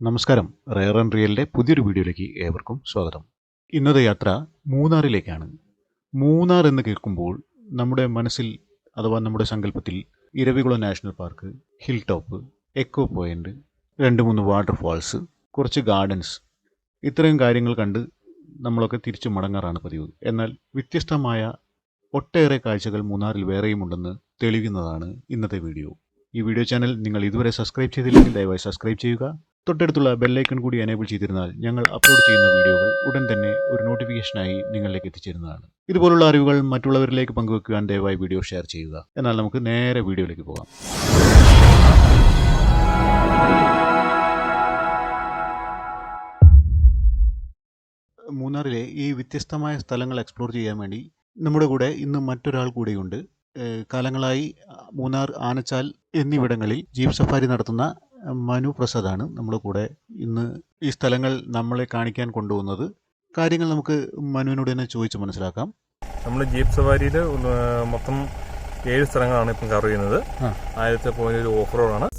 നമസ്കാരം, rare and റിയലിൻ്റെ പുതിയൊരു വീഡിയോയിലേക്ക് ഏവർക്കും സ്വാഗതം. ഇന്നത്തെ യാത്ര മൂന്നാറിലേക്കാണ്. മൂന്നാർ എന്ന് കേൾക്കുമ്പോൾ നമ്മുടെ മനസ്സിൽ അഥവാ നമ്മുടെ സങ്കല്പത്തിൽ Eravikulam national park, hill top, echo point, 2-3 waterfalls, കുറച്ച് ഗാർഡൻസ്, ഇത്രയും കാര്യങ്ങൾ കണ്ട് നമ്മളൊക്കെ തിരിച്ചു മടങ്ങാറാണ് പതിവ്. എന്നാൽ വ്യത്യസ്തമായ ഒട്ടേറെ കാഴ്ചകൾ മൂന്നാറിൽ വേറെയുമുണ്ടെന്ന് തെളിയുന്നതാണ് ഇന്നത്തെ വീഡിയോ. ഈ വീഡിയോ ചാനൽ നിങ്ങൾ ഇതുവരെ സബ്സ്ക്രൈബ് ചെയ്തില്ലെങ്കിൽ ദയവായി സബ്സ്ക്രൈബ് ചെയ്യുക. തൊട്ടടുത്തുള്ള ബെല്ലൈക്കൺ കൂടി എനേബിൾ ചെയ്തിരുന്നാൽ ഞങ്ങൾ അപ്ലോഡ് ചെയ്യുന്ന വീഡിയോകൾ ഉടൻ തന്നെ ഒരു നോട്ടിഫിക്കേഷനായി നിങ്ങളിലേക്ക് എത്തിച്ചേരുന്നതാണ്. ഇതുപോലുള്ള അറിവുകൾ മറ്റുള്ളവരിലേക്ക് പങ്കുവെക്കുവാൻ ദയവായി വീഡിയോ ഷെയർ ചെയ്യുക. എന്നാൽ നമുക്ക് നേരെ വീഡിയോയിലേക്ക് പോകാം. മൂന്നാറിലെ ഈ വ്യത്യസ്തമായ സ്ഥലങ്ങൾ എക്സ്പ്ലോർ ചെയ്യാൻ വേണ്ടി നമ്മുടെ കൂടെ ഇന്ന് മറ്റൊരാൾ കൂടെയുണ്ട്. കാലങ്ങളായി മൂന്നാർ, ആനച്ചാൽ എന്നിവിടങ്ങളിൽ ജീപ്പ് സഫാരി നടത്തുന്ന മനു പ്രസാദാണ് നമ്മുടെ കൂടെ. ഇന്ന് ഈ സ്ഥലങ്ങൾ നമ്മളെ കാണിക്കാൻ കൊണ്ടുപോകുന്നത്. കാര്യങ്ങൾ നമുക്ക് മനുവിനോട് തന്നെ ചോദിച്ച് മനസ്സിലാക്കാം. നമ്മൾ ജീപ്പ് സഫാരിയിൽ മൊത്തം 7 സ്ഥലങ്ങളാണ് ഇപ്പം കവർ ചെയ്യുന്നത്. ആദ്യത്തെ പോയിന്റ് ഒരു ഓഫ് റോഡാണ്.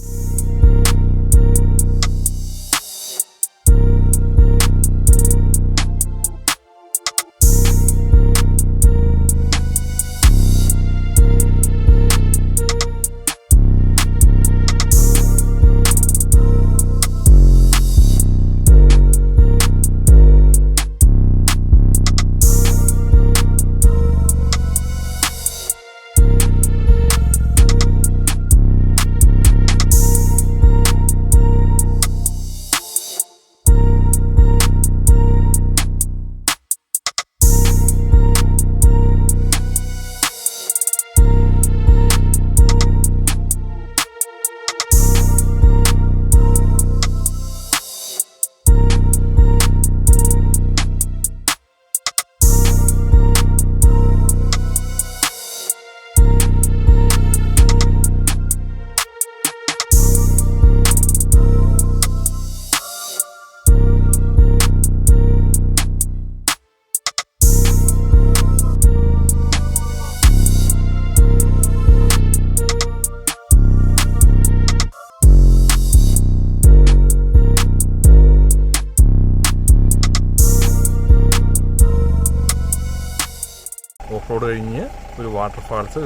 ഓഫ് റോഡ് കഴിഞ്ഞ് ഒരു വാട്ടർഫാൾസ്,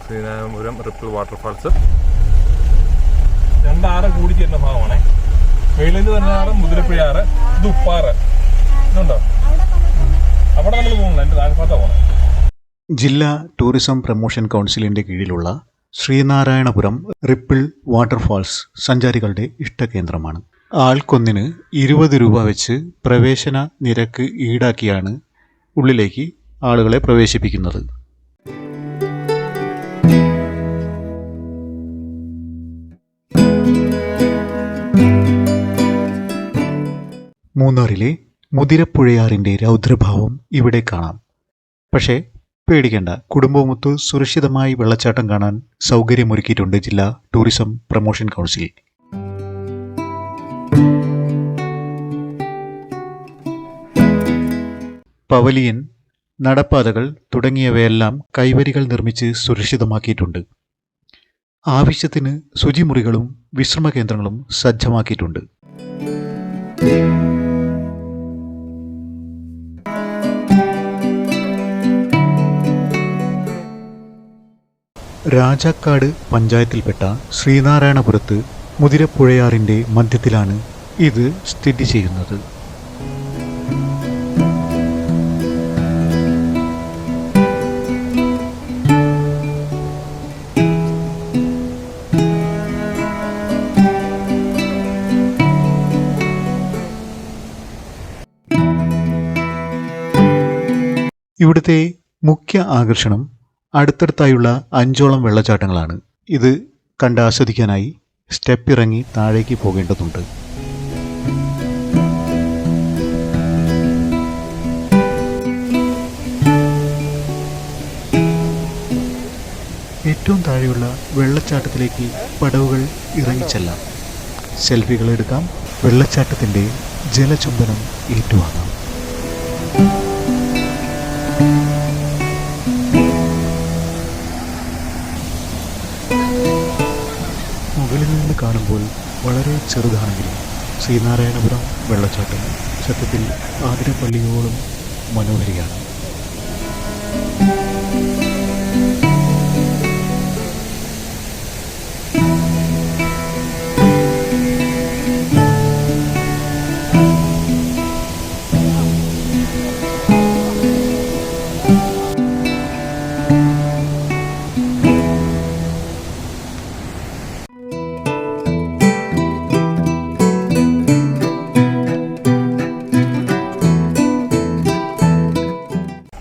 ശ്രീനാരായണപുരം റിപ്പിൾ വാട്ടർഫാൾസ്. 2 ആറ് കൂടി ചേരുന്ന ഭാഗമാണേ. വെയിലിന് തന്നെ ആറ്, മുതിരപ്പുഴയാറ്, ഇത് ഉപ്പാറ്. ഇതുണ്ടോ? അവിടെ നമ്മൾ പോകുന്നത് എൻ്റെ താഴ്ഭാഗത്താണ് പോകുന്നത്. ജില്ലാ ടൂറിസം പ്രൊമോഷൻ കൗൺസിലിൻ്റെ കീഴിലുള്ള ശ്രീനാരായണപുരം റിപ്പിൾ വാട്ടർഫാൾസ് സഞ്ചാരികളുടെ ഇഷ്ടകേന്ദ്രമാണ്. ആൾക്കൊന്നിന് 20 രൂപ വെച്ച് പ്രവേശന നിരക്ക് ഈടാക്കിയാണ് ഉള്ളിലേക്ക് ആളുകളെ പ്രവേശിപ്പിക്കുന്നത്. മൂന്നാറിലെ മുതിരപ്പുഴയാറിൻ്റെ രൗദ്രഭാവം ഇവിടെ കാണാം. പക്ഷേ പേടിക്കേണ്ട, കുടുംബമൊത്ത് സുരക്ഷിതമായി വെള്ളച്ചാട്ടം കാണാൻ സൗകര്യമൊരുക്കിയിട്ടുണ്ട് ജില്ലാ ടൂറിസം പ്രൊമോഷൻ കൗൺസിൽ. പവലിയൻ, നടപ്പാതകൾ തുടങ്ങിയവയെല്ലാം കൈവരികൾ നിർമ്മിച്ച് സുരക്ഷിതമാക്കിയിട്ടുണ്ട്. ആവശ്യത്തിന് ശുചിമുറികളും വിശ്രമ കേന്ദ്രങ്ങളും സജ്ജമാക്കിയിട്ടുണ്ട്. രാജാക്കാട് പഞ്ചായത്തിൽപ്പെട്ട ശ്രീനാരായണപുരത്ത് മുതിരപ്പുഴയാറിൻ്റെ മധ്യത്തിലാണ് ഇത് സ്ഥിതി ചെയ്യുന്നത്. ഇവിടുത്തെ മുഖ്യ ആകർഷണം അടുത്തടുത്തായുള്ള 5ഓളം വെള്ളച്ചാട്ടങ്ങളാണ്. ഇത് കണ്ട് ആസ്വദിക്കാനായി സ്റ്റെപ്പ് ഇറങ്ങി താഴേക്ക് പോകേണ്ടതുണ്ട്. ഏറ്റവും താഴെയുള്ള വെള്ളച്ചാട്ടത്തിലേക്ക് പടവുകൾ ഇറങ്ങിച്ചെല്ലാം. സെൽഫികൾ എടുക്കാം, വെള്ളച്ചാട്ടത്തിൻ്റെ ജലചുംബനം ഏറ്റുവാങ്ങാം. മുകളിൽ നിന്ന് കാണുമ്പോൾ വളരെ ചെറുതാണെങ്കിലും ശ്രീനാരായണപുരം വെള്ളച്ചാട്ടം സത്യത്തിൽ ആതിരപ്പള്ളിയോളം മനോഹരിയാണ്.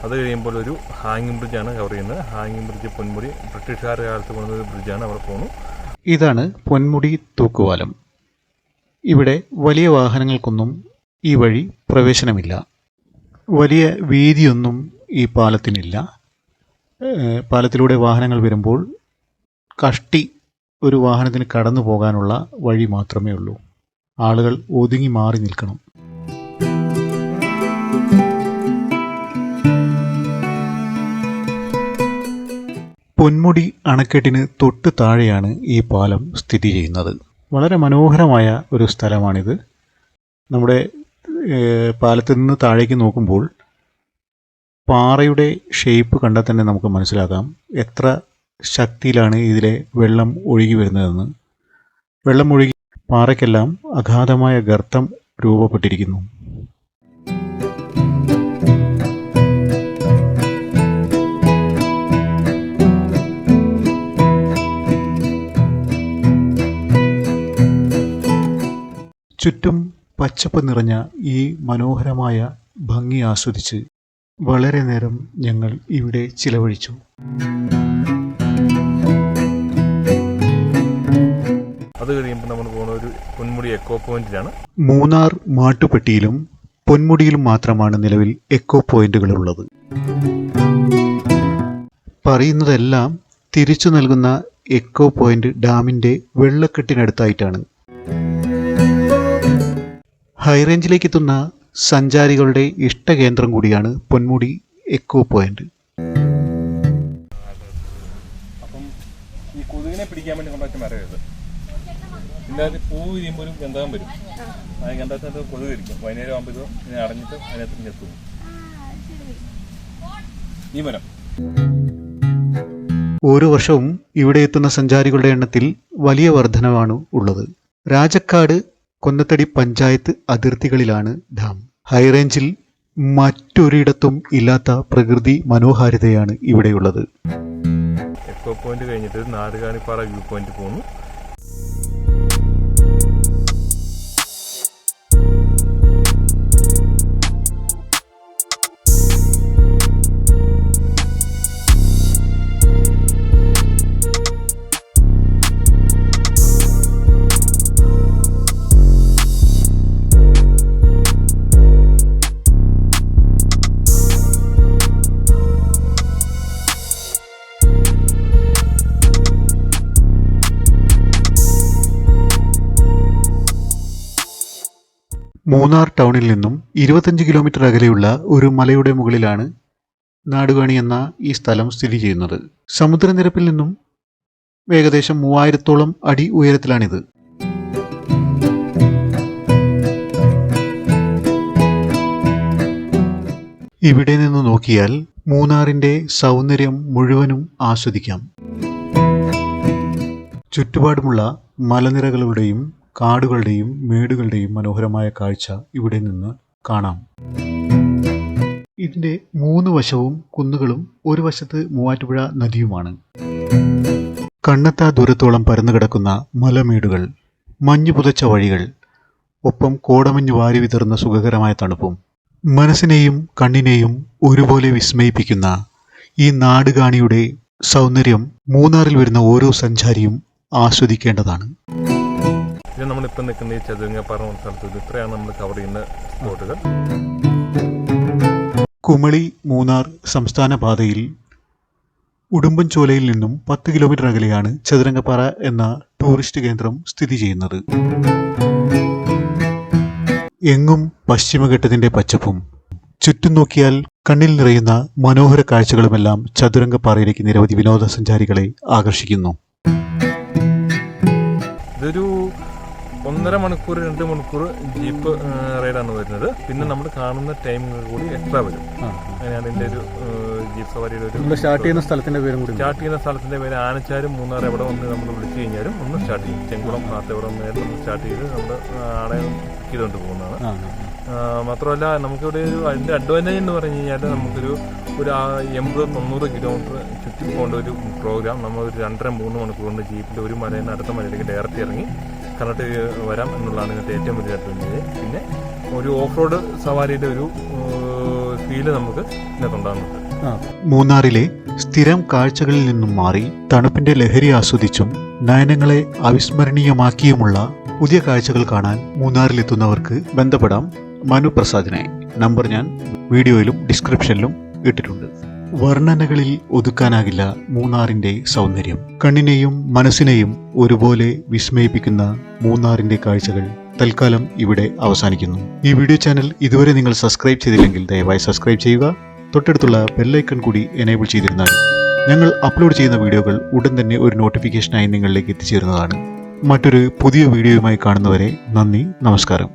അത് കഴിയുമ്പോൾ ഒരു ഹാങ്ങിങ് ബ്രിഡ്ജാണ് കവർ ചെയ്യുന്നത്. ഹാങ്ങിങ് ബ്രിഡ്ജ് പൊന്മുടി ബ്രിട്ടീഷുകാരുടെ കാലത്ത് കൊണ്ടുവന്ന ബ്രിഡ്ജാണ്. അവിടെ പോകുന്നു. ഇതാണ് പൊന്മുടി തൂക്കുപാലം. ഇവിടെ വലിയ വാഹനങ്ങൾക്കൊന്നും ഈ വഴി പ്രവേശനമില്ല. വലിയ വീതിയൊന്നും ഈ പാലത്തിനില്ല. പാലത്തിലൂടെ വാഹനങ്ങൾ വരുമ്പോൾ കഷ്ടി ഒരു വാഹനത്തിന് കടന്നു പോകാനുള്ള വഴി മാത്രമേ ഉള്ളൂ. ആളുകൾ ഒതുങ്ങി മാറി നിൽക്കണം. പൊന്മുടി അണക്കെട്ടിന് തൊട്ട് താഴെയാണ് ഈ പാലം സ്ഥിതി ചെയ്യുന്നത്. വളരെ മനോഹരമായ ഒരു സ്ഥലമാണിത്. നമ്മുടെ പാലത്തിൽ നിന്ന് താഴേക്ക് നോക്കുമ്പോൾ പാറയുടെ ഷേപ്പ് കണ്ടാൽ തന്നെ നമുക്ക് മനസ്സിലാക്കാം എത്ര ശക്തിയിലാണ് ഇതിലെ വെള്ളം ഒഴുകി വരുന്നതെന്ന്. വെള്ളം ഒഴുകി പാറയ്ക്കെല്ലാം അഗാധമായ ഗർത്തം രൂപപ്പെട്ടിരിക്കുന്നു. ചുറ്റും പച്ചപ്പ് നിറഞ്ഞ ഈ മനോഹരമായ ഭംഗി ആസ്വദിച്ച് വളരെ നേരം ഞങ്ങൾ ഇവിടെ ചിലവഴിച്ചു. അത് കഴിയുമ്പോൾ നമ്മൾ പോകുന്ന ഒരു പൊന്മുടി എക്കോ പോയിന്റിലാണ്. മൂന്നാർ മാട്ടുപ്പെട്ടിയിലും പൊന്മുടിയിലും മാത്രമാണ് നിലവിൽ എക്കോ പോയിന്റുകളുള്ളത്. പറയുന്നതെല്ലാം തിരിച്ചു നൽകുന്ന എക്കോ പോയിന്റ് ഡാമിൻ്റെ വെള്ളക്കെട്ടിനടുത്തായിട്ടാണ്. ഹൈറേഞ്ചിലേക്ക് എത്തുന്ന സഞ്ചാരികളുടെ ഇഷ്ടകേന്ദ്രം കൂടിയാണ് പൊന്മുടി എക്കോ പോയിന്റ്. അപ്പം ഈ കൊതുകിനെ പിടിക്കാൻ വേണ്ടി കൊണ്ടുവച്ച മരമായത്. ഇതിൻ്റെ അകത്ത് പൂ വിരിയുമ്പോൾ ഒരു ഗന്ധകം വരും. ആ ഗന്ധകത്തിനകത്ത് കൊതുക് ഇരിക്കും. വൈകുന്നേരം ആകുമ്പോൾ ഇത് ഇതിനെ അടഞ്ഞിട്ട് അതിനകത്ത് ഞെത്തും ഈ മരം. ഓരോ വർഷവും ഇവിടെ എത്തുന്ന സഞ്ചാരികളുടെ എണ്ണത്തിൽ വലിയ വർധനവാണ് ഉള്ളത്. രാജക്കാട് കൊന്നത്തടി പഞ്ചായത്ത് അതിർത്തികളിലാണ് ഡാം. ഹൈറേഞ്ചിൽ മറ്റൊരിടത്തും ഇല്ലാത്ത പ്രകൃതി മനോഹാരിതയാണ് ഇവിടെയുള്ളത്. എക്കോ പോയിന്റ് കഴിഞ്ഞിട്ട് നാടുകാണിപ്പാറ വ്യൂ പോയിന്റ് പോകുന്നു. മൂന്നാർ ടൗണിൽ നിന്നും 25 കിലോമീറ്റർ അകലെയുള്ള ഒരു മലയുടെ മുകളിലാണ് നാടുകാണി എന്ന ഈ സ്ഥലം സ്ഥിതി ചെയ്യുന്നത്. സമുദ്രനിരപ്പിൽ നിന്നും ഏകദേശം 3000-ഓളം അടി ഉയരത്തിലാണിത്. ഇവിടെ നിന്ന് നോക്കിയാൽ മൂന്നാറിൻ്റെ സൗന്ദര്യം മുഴുവനും ആസ്വദിക്കാം. ചുറ്റുപാടുമുള്ള മലനിരകളുടെയും കാടുകളുടെയും മേടുകളുടെയും മനോഹരമായ കാഴ്ച ഇവിടെ നിന്ന് കാണാം. ഇതിൻ്റെ 3 വശവും കുന്നുകളും ഒരു വശത്ത് മൂവാറ്റുപുഴ നദിയുമാണ്. കണ്ണെത്താ ദൂരത്തോളം പരന്നു കിടക്കുന്ന മലമേടുകൾ, മഞ്ഞു പുതച്ച വഴികൾ, ഒപ്പം കോടമഞ്ഞ് വാരി വിതറുന്ന സുഖകരമായ തണുപ്പും മനസ്സിനെയും കണ്ണിനെയും ഒരുപോലെ വിസ്മയിപ്പിക്കുന്ന ഈ നാടുകാണിയുടെ സൗന്ദര്യം മൂന്നാറിൽ വരുന്ന ഓരോ സഞ്ചാരിയും ആസ്വദിക്കേണ്ടതാണ്. ഇത് നമ്മളിപ്പോൾ നിൽക്കുന്ന ഈ ചതുരംഗപ്പാറ സ്ഥലത്ത് ഇത്രയാണ് നമ്മൾ കവർ ചെയ്യുന്ന സ്പോട്ടുകൾ. കുമളി മൂന്നാർ സംസ്ഥാന പാതയിൽ ഉടുമ്പൻചോലയിൽ നിന്നും 10 കിലോമീറ്റർ അകലെയാണ് ചതുരംഗപ്പാറ എന്ന ടൂറിസ്റ്റ് കേന്ദ്രം സ്ഥിതി ചെയ്യുന്നത്. എങ്ങും പശ്ചിമഘട്ടത്തിന്റെ പച്ചപ്പും ചുറ്റും നോക്കിയാൽ കണ്ണിൽ നിറയുന്ന മനോഹര കാഴ്ചകളുമെല്ലാം ചതുരംഗപ്പാറയിലേക്ക് നിരവധി വിനോദസഞ്ചാരികളെ ആകർഷിക്കുന്നു. ഇതൊരു 1.5 മണിക്കൂർ 2 മണിക്കൂർ ജീപ്പ് റൈഡാണ് വരുന്നത്. പിന്നെ നമ്മൾ കാണുന്ന ടൈം കൂടി എക്സ്ട്രാ വരും. അങ്ങനെയാണ് ഇതിൻ്റെ ഒരു ജീപ്പ് സവാരിയുടെ ഒരു സ്റ്റാർട്ട് ചെയ്യുന്ന സ്ഥലത്തിന്റെ പേര് ആനച്ചാലും മൂന്നാർ എവിടെ വന്ന് നമ്മൾ വിളിച്ചു കഴിഞ്ഞാലും ഒന്ന് സ്റ്റാർട്ട് ചെയ്യും. ചെങ്കുളം ഭാഗത്ത് എവിടെ വന്നാലും നമ്മൾ സ്റ്റാർട്ട് ചെയ്ത് നമ്മൾ ആടെ ബുക്ക് ചെയ്തുകൊണ്ട് പോകുന്നതാണ്. മാത്രമല്ല നമുക്കിവിടെ ഒരു അതിൻ്റെ അഡ്വാൻറ്റേജ് എന്ന് പറഞ്ഞു കഴിഞ്ഞാൽ നമുക്കൊരു 80-90 കിലോമീറ്റർ ചുറ്റി പോകേണ്ട ഒരു പ്രോഗ്രാം നമ്മൾ ഒരു 2.5-3 മണിക്കൂർ കൊണ്ട് ജീപ്പിൽ ഒരു മലയിൽ നിന്ന് അടുത്ത മലയിലേക്ക് ഡയറക്റ്റ് ഇറങ്ങി കണ്ടിട്ട് വരാം എന്നുള്ളതാണ് ഇതിൻ്റെ ഏറ്റവും വലിയ അഡ്വാൻറ്റേജ്. പിന്നെ ഒരു ഓഫ് റോഡ് സവാരിയുടെ ഒരു ഫീല് നമുക്ക് ഇതിനകത്തുണ്ടാകുന്നുണ്ട്. മൂന്നാറിലെ സ്ഥിരം കാഴ്ചകളിൽ നിന്നും മാറി തണുപ്പിന്റെ ലഹരി ആസ്വദിച്ചും നയനങ്ങളെ അവിസ്മരണീയമാക്കിയുമുള്ള പുതിയ കാഴ്ചകൾ കാണാൻ മൂന്നാറിലെത്തുന്നവർക്ക് ബന്ധപ്പെടാം മനു പ്രസാദിനെ. നമ്പർ ഞാൻ വീഡിയോയിലും ഡിസ്ക്രിപ്ഷനിലും ഇട്ടിട്ടുണ്ട്. വർണ്ണനകളിൽ ഒതുക്കാനാകില്ല മൂന്നാറിന്റെ സൗന്ദര്യം. കണ്ണിനെയും മനസ്സിനെയും ഒരുപോലെ വിസ്മയിപ്പിക്കുന്ന മൂന്നാറിന്റെ കാഴ്ചകൾ തൽക്കാലം ഇവിടെ അവസാനിക്കുന്നു. ഈ വീഡിയോ ചാനൽ ഇതുവരെ നിങ്ങൾ സബ്സ്ക്രൈബ് ചെയ്തില്ലെങ്കിൽ ദയവായി സബ്സ്ക്രൈബ് ചെയ്യുക. തൊട്ടടുത്തുള്ള ബെല്ലൈക്കൺ കൂടി എനേബിൾ ചെയ്തിരുന്നാൽ ഞങ്ങൾ അപ്ലോഡ് ചെയ്യുന്ന വീഡിയോകൾ ഉടൻ തന്നെ ഒരു നോട്ടിഫിക്കേഷനായി നിങ്ങളിലേക്ക് എത്തിച്ചേരുന്നതാണ്. മറ്റൊരു പുതിയ വീഡിയോയുമായി കാണുന്നവരെ നന്ദി, നമസ്കാരം.